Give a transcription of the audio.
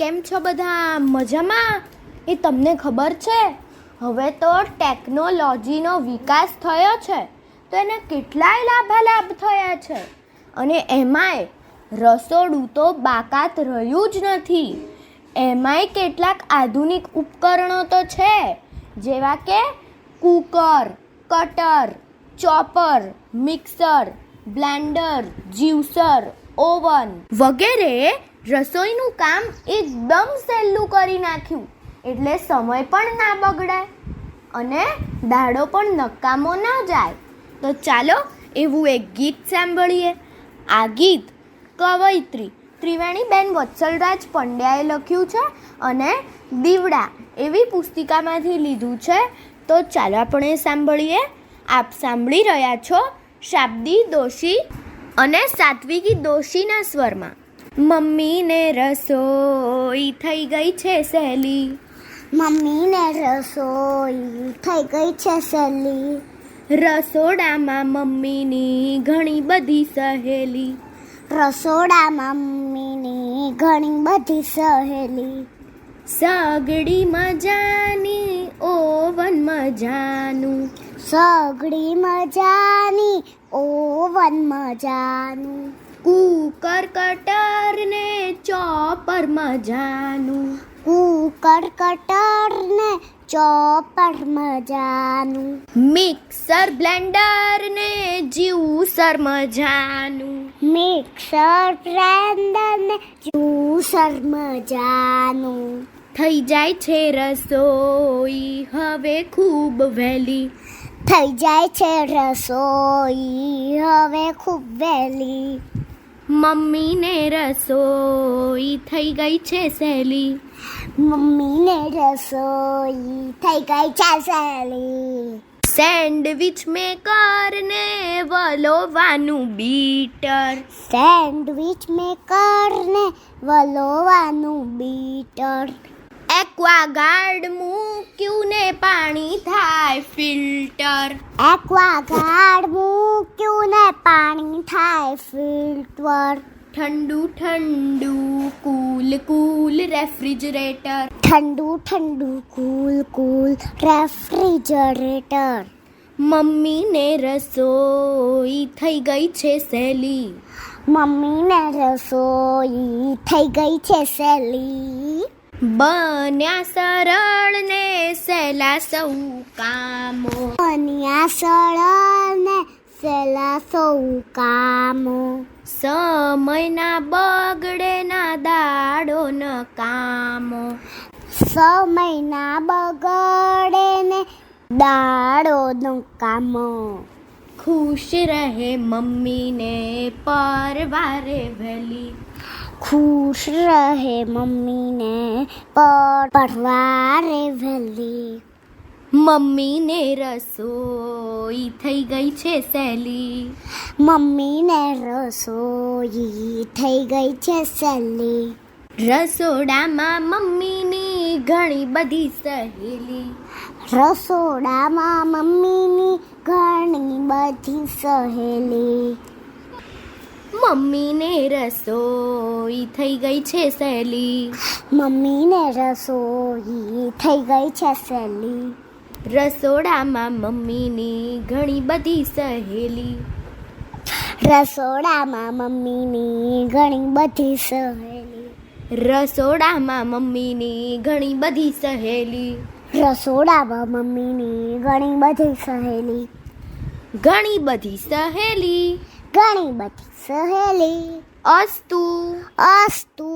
કેમ છો બધા? મજામાં? એ તમને ખબર છે હવે તો ટેકનોલોજીનો વિકાસ થયો છે તો એને કેટલાય લાભાલાભ થયા છે. અને એમાંય રસોડું તો બાકાત રહ્યું જ નથી. એમાંય કેટલાક આધુનિક ઉપકરણો તો છે, જેવા કે cooker, cutter, chopper, mixer, Blender, juicer, oven વગેરે રસોઈનું કામ એકદમ સહેલું કરી નાખ્યું. એટલે સમય પણ ના બગડે અને દાડો પણ નકામો ના જાય. તો ચાલો એવું એક ગીત સાંભળીએ. આ ગીત કવયિત્રી ત્રિવેણીબેન વત્સલરાજ પંડ્યાએ લખ્યું છે અને દીવડા એવી પુસ્તિકામાંથી લીધું છે. તો ચાલો આપણે સાંભળીએ. આપ સાંભળી રહ્યા છો શાબ્દી દોશી અને સાત્વિકી દોશીના સ્વરમાં. મમ્મીને રસોઈ થઈ ગઈ છે સહેલી, મમ્મીને રસોઈ થઈ ગઈ છે સહેલી, રસોડામાં મમ્મીની ઘણી બધી સહેલી, રસોડામાં મમ્મીની ઘણી બધી સહેલી, સગડી મજાની ઓવન મજાનું, સગડી મજાની ઓવન મજાનું, કુકર કટર ને ચોપર મજાનું, કુકર કટર ને ચોપર મજાનું, મિક્સર બ્લેન્ડર ને જ્યુસર મજાનું, મિક્સર બ્લેન્ડર ને જ્યુસર મજાનું, થઈ જાય છે રસોઈ હવે ખૂબ વહેલી, થઈ જાય છે રસોઈ હવે ખૂબ વહેલી, મમ્મીને રસોઈ થઈ ગઈ છે સહેલી, મમ્મીને રસોઈ થઈ ગઈ છે સહેલી, સેન્ડવિચ મેકર ને વલોવાનું બીટર, સેન્ડવિચ મેકર ને વલોવાનું બીટર, એક્વાગાર્ડ મૂક્યું ને પાણી થાય ફિલ્ટર, એક્વાગાર્ડ મૂક્યું ને પાણી થાય ફિલ્ટર, ઠંડુ ઠંડુ કૂલ કૂલ રેફ્રિજરેટર, ઠંડુ ઠંડુ કૂલ કૂલ રેફ્રિજરેટર, મમ્મીને રસોઈ થઈ ગઈ છે સહેલી, મમ્મીને રસોઈ થઈ ગઈ છે સહેલી, બન્યા સરળ ને સહેલા સૌ કામો, બન્યા સરળ ને સહેલા સૌ કામો, સમયના બગડે ના દાડો ન કામો, સમયના બગડે ને દાડો નો કામો, ખુશ રહે મમ્મીને પરવારે વહેલી, ખુશ રહે મમ્મીને પરવારે વહેલી, મમ્મીને રસોઈ થઈ ગઈ છે સહેલી, મમ્મીને રસોઈ થઈ ગઈ છે સહેલી, રસોડામાં મમ્મીની ઘણી બધી સહેલી, રસોડામાં મમ્મીની ઘણી બધી સહેલી, મમ્મીને રસોઈ થઈ ગઈ છે સહેલી, મમ્મીને રસોઈ થઈ ગઈ છે સહેલી, રસોડામાં મમ્મીની ઘણી બધી સહેલી, રસોડામાં મમ્મીની ઘણી બધી સહેલી, રસોડામાં મમ્મીની ઘણી બધી સહેલી, રસોડામાં મમ્મીની ઘણી બધી સહેલી, ઘણી બધી સહેલી, ઘણી બધી સહેલી, અસ્તુ. અસ્તુ.